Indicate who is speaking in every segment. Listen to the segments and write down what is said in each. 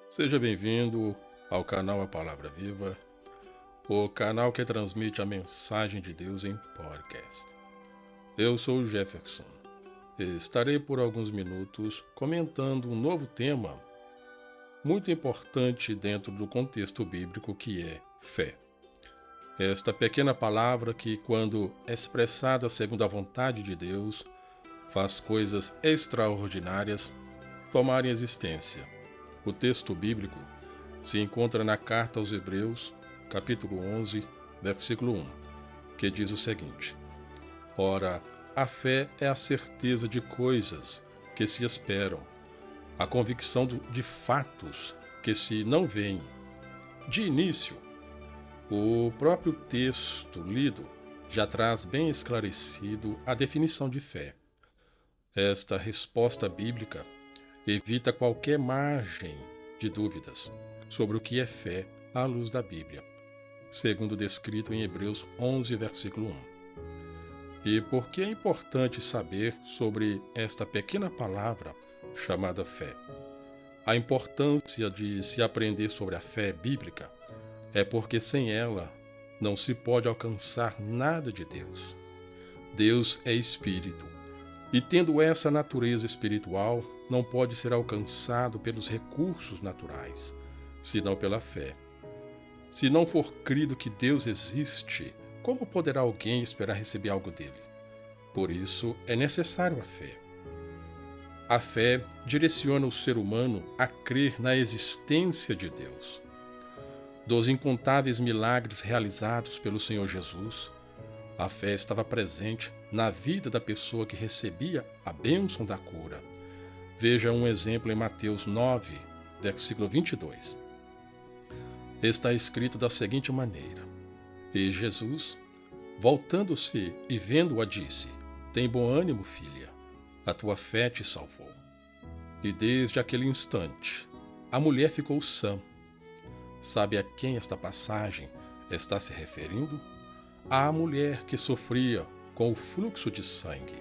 Speaker 1: Seja bem-vindo ao canal A Palavra Viva, o canal que transmite a mensagem de Deus em podcast. Eu sou o Jefferson e estarei por alguns minutos comentando um novo tema muito importante dentro do contexto bíblico, que é fé. Esta pequena palavra que, quando expressada segundo a vontade de Deus, faz coisas extraordinárias tomarem existência. O texto bíblico se encontra na carta aos Hebreus, capítulo 11, versículo 1, que diz o seguinte: Ora, a fé é a certeza de coisas que se esperam, a convicção de fatos que se não veem. De início, o próprio texto lido já traz bem esclarecido a definição de fé. Esta resposta bíblica evita qualquer margem de dúvidas sobre o que é fé à luz da Bíblia, segundo descrito em Hebreus 11, versículo 1. E por que é importante saber sobre esta pequena palavra chamada fé? A importância de se aprender sobre a fé bíblica é porque sem ela não se pode alcançar nada de Deus. Deus é espírito, e tendo essa natureza espiritual, não pode ser alcançado pelos recursos naturais, senão pela fé. Se não for crido que Deus existe, como poderá alguém esperar receber algo dele? Por isso é necessário a fé. A fé direciona o ser humano a crer na existência de Deus. Dos incontáveis milagres realizados pelo Senhor Jesus, a fé estava presente na vida da pessoa que recebia a bênção da cura. Veja um exemplo em Mateus 9, versículo 22. Está escrito da seguinte maneira: E Jesus, voltando-se e vendo-a, disse: Tem bom ânimo, filha, a tua fé te salvou. E desde aquele instante, a mulher ficou sã. Sabe a quem esta passagem está se referindo? À mulher que sofria com o fluxo de sangue.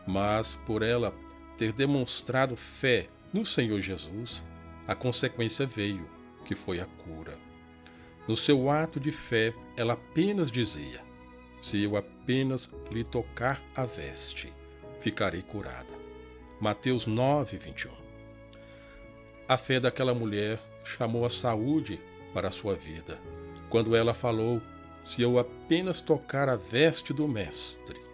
Speaker 1: Mas, por ela ter demonstrado fé no Senhor Jesus, a consequência veio, que foi a cura. No seu ato de fé, ela apenas dizia: Se eu apenas lhe tocar a veste, ficarei curada. Mateus 9, 21. A fé daquela mulher chamou a saúde para a sua vida, quando ela falou: Se eu apenas tocar a veste do Mestre.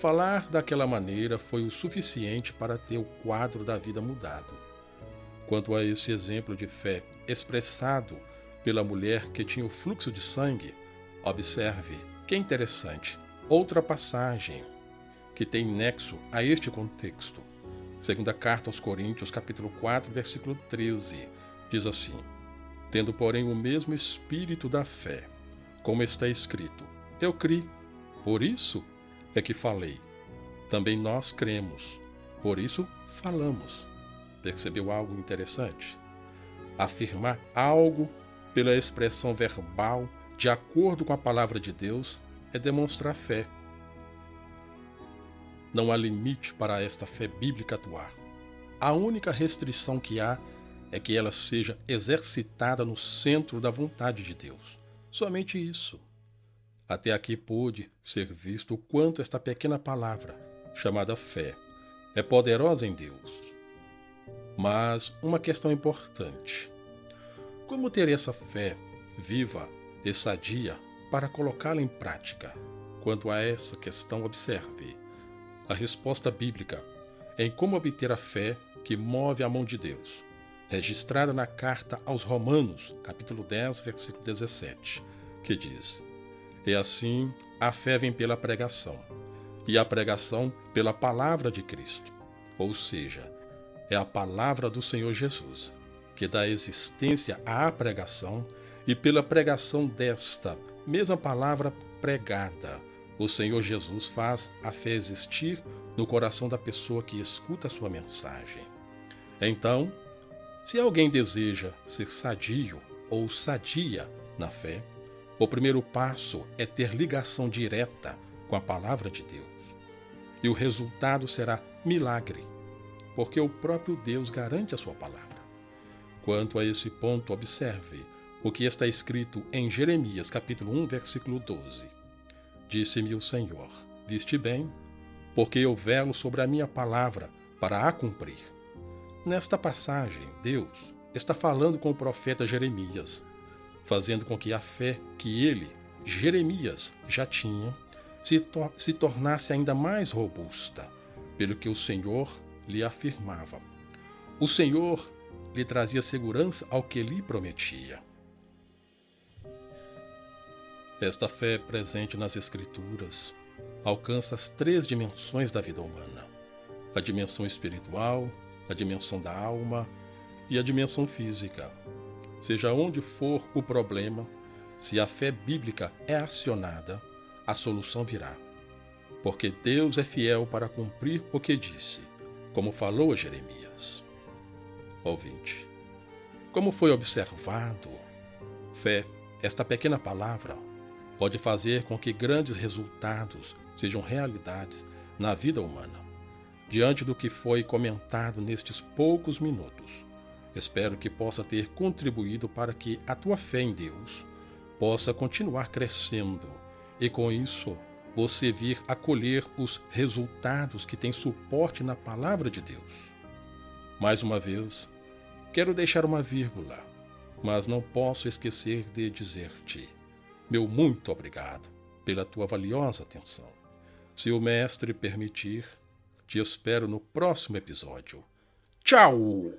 Speaker 1: Falar daquela maneira foi o suficiente para ter o quadro da vida mudado. Quanto a esse exemplo de fé expressado pela mulher que tinha o fluxo de sangue, observe que interessante outra passagem que tem nexo a este contexto. Segunda carta aos Coríntios, capítulo 4, versículo 13, diz assim: Tendo, porém, o mesmo espírito da fé, como está escrito: Eu criei, por isso é que falei. Também nós cremos, por isso falamos. Percebeu algo interessante? Afirmar algo pela expressão verbal, de acordo com a palavra de Deus, é demonstrar fé. Não há limite para esta fé bíblica atuar. A única restrição que há é que ela seja exercitada no centro da vontade de Deus. Somente isso. Até aqui pôde ser visto o quanto esta pequena palavra, chamada fé, é poderosa em Deus. Mas uma questão importante: como ter essa fé viva e sadia para colocá-la em prática? Quanto a essa questão, observe a resposta bíblica em como obter a fé que move a mão de Deus, registrada na carta aos Romanos, capítulo 10, versículo 17, que diz: E assim a fé vem pela pregação, e a pregação pela palavra de Cristo. Ou seja, é a palavra do Senhor Jesus que dá existência à pregação, e pela pregação desta mesma palavra pregada, o Senhor Jesus faz a fé existir no coração da pessoa que escuta a sua mensagem. Então, se alguém deseja ser sadio ou sadia na fé, o primeiro passo é ter ligação direta com a palavra de Deus. E o resultado será milagre, porque o próprio Deus garante a sua palavra. Quanto a esse ponto, observe o que está escrito em Jeremias, capítulo 1, versículo 12. Disse-me o Senhor: viste bem, porque eu velo sobre a minha palavra para a cumprir. Nesta passagem, Deus está falando com o profeta Jeremias, fazendo com que a fé que ele, Jeremias, já tinha, se tornasse ainda mais robusta, pelo que o Senhor lhe afirmava. O Senhor lhe trazia segurança ao que lhe prometia. Esta fé presente nas Escrituras alcança as 3 dimensões da vida humana: a dimensão espiritual, a dimensão da alma e a dimensão física. Seja onde for o problema, se a fé bíblica é acionada, a solução virá. Porque Deus é fiel para cumprir o que disse, como falou a Jeremias. Ouvinte, como foi observado, fé, esta pequena palavra, pode fazer com que grandes resultados sejam realidades na vida humana. Diante do que foi comentado nestes poucos minutos, espero que possa ter contribuído para que a tua fé em Deus possa continuar crescendo e, com isso, você vir a colher os resultados que têm suporte na palavra de Deus. Mais uma vez, quero deixar uma vírgula, mas não posso esquecer de dizer-te: meu muito obrigado pela tua valiosa atenção. Se o Mestre permitir, te espero no próximo episódio. Tchau!